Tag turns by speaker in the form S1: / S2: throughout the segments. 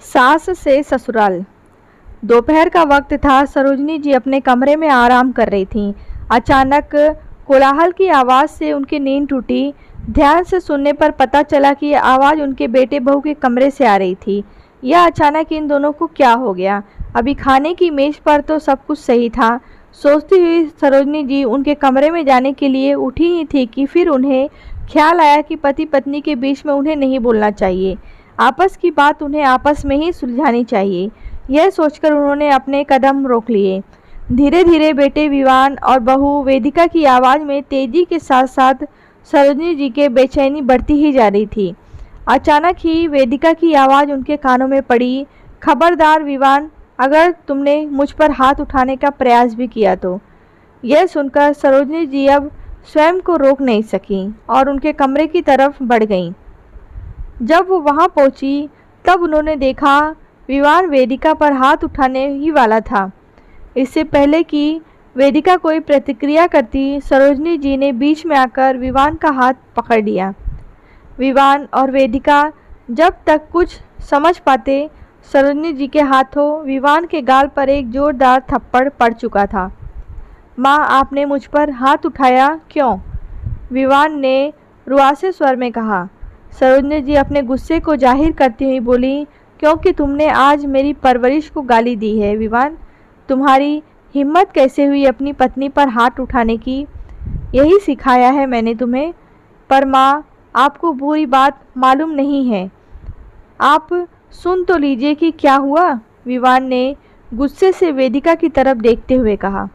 S1: सास से ससुराल। दोपहर का वक्त था। सरोजनी जी अपने कमरे में आराम कर रही थीं। अचानक कोलाहल की आवाज़ से उनकी नींद टूटी। ध्यान से सुनने पर पता चला कि यह आवाज़ उनके बेटे बहू के कमरे से आ रही थी। यह अचानक इन दोनों को क्या हो गया? अभी खाने की मेज़ पर तो सब कुछ सही था। सोचती हुई सरोजनी जी उनके कमरे में जाने के लिए उठी ही थी कि फिर उन्हें ख्याल आया कि पति पत्नी के बीच में उन्हें नहीं बोलना चाहिए। आपस की बात उन्हें आपस में ही सुलझानी चाहिए। यह सोचकर उन्होंने अपने कदम रोक लिए। धीरे धीरे बेटे विवान और बहू वेदिका की आवाज़ में तेजी के साथ साथ सरोजनी जी के बेचैनी बढ़ती ही जा रही थी। अचानक ही वेदिका की आवाज़ उनके कानों में पड़ी। खबरदार विवान, अगर तुमने मुझ पर हाथ उठाने का प्रयास भी किया तो। यह सुनकर सरोजनी जी अब स्वयं को रोक नहीं सकीं और उनके कमरे की तरफ बढ़ गईं। जब वो वहां पहुंची तब उन्होंने देखा विवान वेदिका पर हाथ उठाने ही वाला था। इससे पहले कि वेदिका कोई प्रतिक्रिया करती, सरोजनी जी ने बीच में आकर विवान का हाथ पकड़ लिया। विवान और वेदिका जब तक कुछ समझ पाते, सरोजनी जी के हाथों विवान के गाल पर एक जोरदार थप्पड़ पड़ चुका था। माँ, आपने मुझ पर हाथ उठाया क्यों? विवान ने रुआसे स्वर में कहा। सरोजनी जी अपने गुस्से को जाहिर करती हुई बोली, क्योंकि तुमने आज मेरी परवरिश को गाली दी है विवान। तुम्हारी हिम्मत कैसे हुई अपनी पत्नी पर हाथ उठाने की? यही सिखाया है मैंने तुम्हें। पर माँ, आपको बुरी बात मालूम नहीं है। आप सुन तो लीजिए कि क्या हुआ, विवान ने गुस्से से वेदिका की तरफ देखते हुए कहा।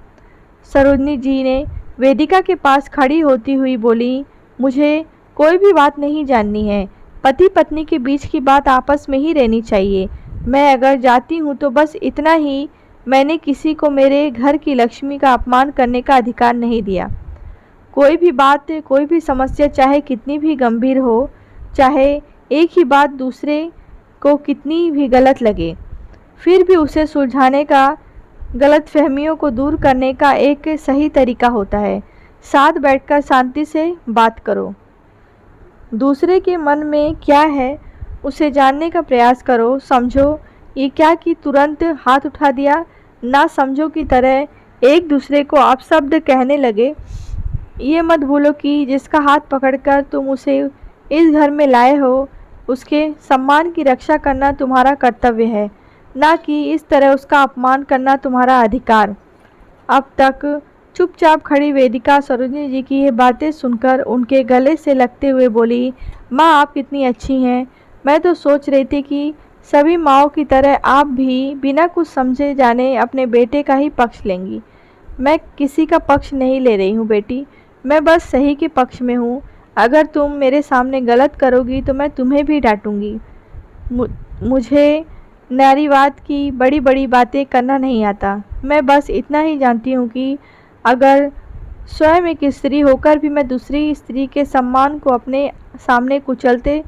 S1: सरोजनी जी ने वेदिका के पास खड़ी होती हुई बोली, मुझे कोई भी बात नहीं जाननी है। पति पत्नी के बीच की बात आपस में ही रहनी चाहिए। मैं अगर जाती हूँ तो बस इतना ही। मैंने किसी को मेरे घर की लक्ष्मी का अपमान करने का अधिकार नहीं दिया। कोई भी बात, कोई भी समस्या चाहे कितनी भी गंभीर हो, चाहे एक ही बात दूसरे को कितनी भी गलत लगे, फिर भी उसे सुलझाने का, गलतफहमियों को दूर करने का एक सही तरीका होता है। साथ बैठकर शांति से बात करो। दूसरे के मन में क्या है उसे जानने का प्रयास करो। समझो ये क्या कि तुरंत हाथ उठा दिया? ना समझो की तरह एक दूसरे को अपशब्द कहने लगे। ये मत भूलो कि जिसका हाथ पकड़कर तुम उसे इस घर में लाए हो, उसके सम्मान की रक्षा करना तुम्हारा कर्तव्य है, ना कि इस तरह उसका अपमान करना तुम्हारा अधिकार। अब तक चुपचाप खड़ी वेदिका सरोजनी जी की ये बातें सुनकर उनके गले से लगते हुए बोली, माँ, आप कितनी अच्छी हैं। मैं तो सोच रही थी कि सभी माँओं की तरह आप भी बिना कुछ समझे जाने अपने बेटे का ही पक्ष लेंगी। मैं किसी का पक्ष नहीं ले रही हूँ बेटी, मैं बस सही के पक्ष में हूँ। अगर तुम मेरे सामने गलत करोगी तो मैं तुम्हें भी डांटूंगी। मुझे नारीवाद की बड़ी बड़ी बातें करना नहीं आता। मैं बस इतना ही जानती हूँ कि अगर स्वयं एक स्त्री होकर भी मैं दूसरी स्त्री के सम्मान को अपने सामने कुचलते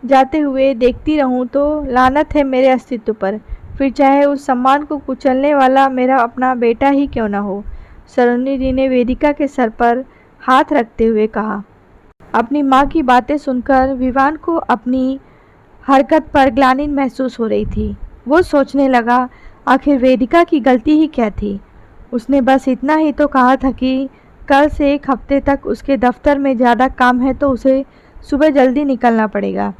S1: जाते हुए देखती रहूं तो लानत है मेरे अस्तित्व पर, फिर चाहे उस सम्मान को कुचलने वाला मेरा अपना बेटा ही क्यों न हो। सरोजनी जी ने वेदिका के सर पर हाथ रखते हुए कहा। अपनी माँ की बातें सुनकर विवान को अपनी हरकत पर ग्लानि महसूस हो रही थी। वो सोचने लगा, आखिर वेदिका की गलती ही क्या थी? उसने बस इतना ही तो कहा था कि कल से एक हफ्ते तक उसके दफ्तर में ज़्यादा काम है तो उसे सुबह जल्दी निकलना पड़ेगा।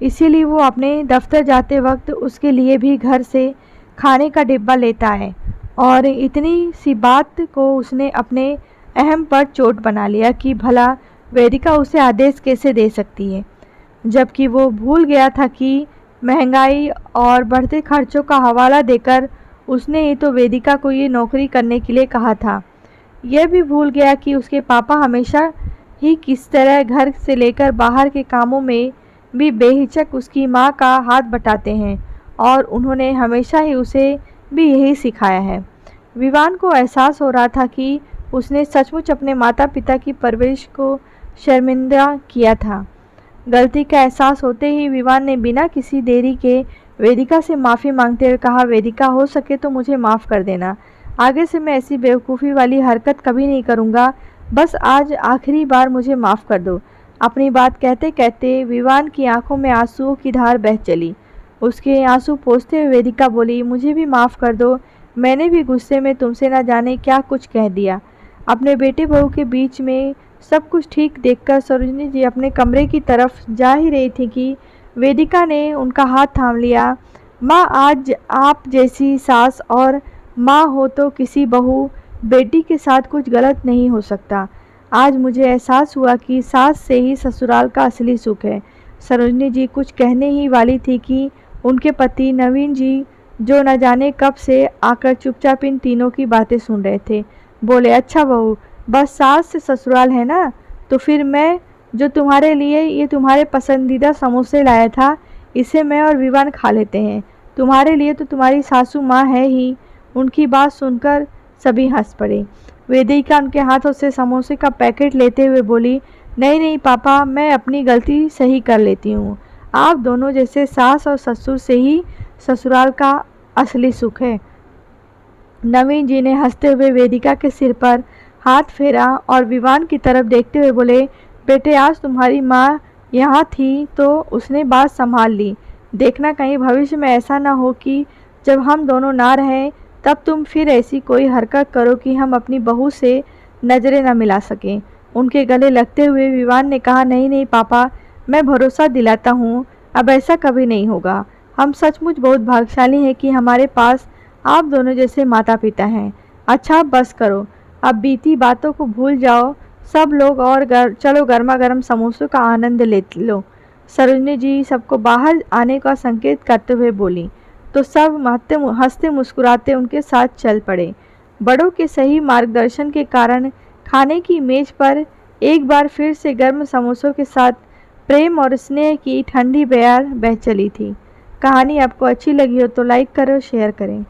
S1: इसीलिए वो अपने दफ्तर जाते वक्त उसके लिए भी घर से खाने का डिब्बा लेता है। और इतनी सी बात को उसने अपने अहम पर चोट बना लिया कि भला वेदिका उसे आदेश कैसे दे सकती है, जबकि वो भूल गया था कि महंगाई और बढ़ते खर्चों का हवाला देकर उसने ही तो वेदिका को ये नौकरी करने के लिए कहा था। यह भी भूल गया कि उसके पापा हमेशा ही किस तरह घर से लेकर बाहर के कामों में भी बेहिचक उसकी माँ का हाथ बटाते हैं और उन्होंने हमेशा ही उसे भी यही सिखाया है। विवान को एहसास हो रहा था कि उसने सचमुच अपने माता पिता की परवरिश को शर्मिंदा किया था। गलती का एहसास होते ही विवान ने बिना किसी देरी के वेदिका से माफ़ी मांगते हुए कहा, वेदिका, हो सके तो मुझे माफ़ कर देना। आगे से मैं ऐसी बेवकूफ़ी वाली हरकत कभी नहीं करूँगा। बस आज आखिरी बार मुझे माफ़ कर दो। अपनी बात कहते कहते विवान की आंखों में आंसुओं की धार बह चली। उसके आंसू पोंछते हुए वेदिका बोली, मुझे भी माफ़ कर दो, मैंने भी गुस्से में तुमसे न जाने क्या कुछ कह दिया। अपने बेटे बहू के बीच में सब कुछ ठीक देखकर सरोजिनी जी अपने कमरे की तरफ जा ही रही थी कि वेदिका ने उनका हाथ थाम लिया। माँ, आज आप जैसी सास और माँ हो तो किसी बहू बेटी के साथ कुछ गलत नहीं हो सकता। आज मुझे एहसास हुआ कि सास से ही ससुराल का असली सुख है। सरोजिनी जी कुछ कहने ही वाली थी कि उनके पति नवीन जी, जो न जाने कब से आकर चुपचाप इन तीनों की बातें सुन रहे थे, बोले, अच्छा बहू, बस सास से ससुराल है ना, तो फिर मैं जो तुम्हारे लिए ये तुम्हारे पसंदीदा समोसे लाया था, इसे मैं और विवान खा लेते हैं। तुम्हारे लिए तो तुम्हारी सासू माँ है ही। उनकी बात सुनकर सभी हंस पड़े। वेदिका उनके हाथों से समोसे का पैकेट लेते हुए बोली, नहीं नहीं पापा, मैं अपनी गलती सही कर लेती हूँ। आप दोनों जैसे सास और ससुर से ही ससुराल का असली सुख है। नवीन जी ने हंसते हुए वेदिका के सिर पर हाथ फेरा और विवान की तरफ देखते हुए बोले, बेटे, आज तुम्हारी माँ यहाँ थी तो उसने बात संभाल ली। देखना कहीं भविष्य में ऐसा ना हो कि जब हम दोनों ना रहें तब तुम फिर ऐसी कोई हरकत करो कि हम अपनी बहू से नज़रें न मिला सकें। उनके गले लगते हुए विवान ने कहा, नहीं नहीं पापा, मैं भरोसा दिलाता हूँ, अब ऐसा कभी नहीं होगा। हम सचमुच बहुत भाग्यशाली हैं कि हमारे पास आप दोनों जैसे माता पिता हैं। अच्छा बस करो, अब बीती बातों को भूल जाओ सब लोग और चलो गर्मा गर्म समोसों का आनंद ले लो। सरोजिनी जी सबको बाहर आने का संकेत करते हुए बोली, तो सब हंसते मुस्कुराते उनके साथ चल पड़े। बड़ों के सही मार्गदर्शन के कारण खाने की मेज पर एक बार फिर से गर्म समोसों के साथ प्रेम और स्नेह की ठंडी बयार बह चली थी। कहानी आपको अच्छी लगी हो तो लाइक करो, शेयर करें।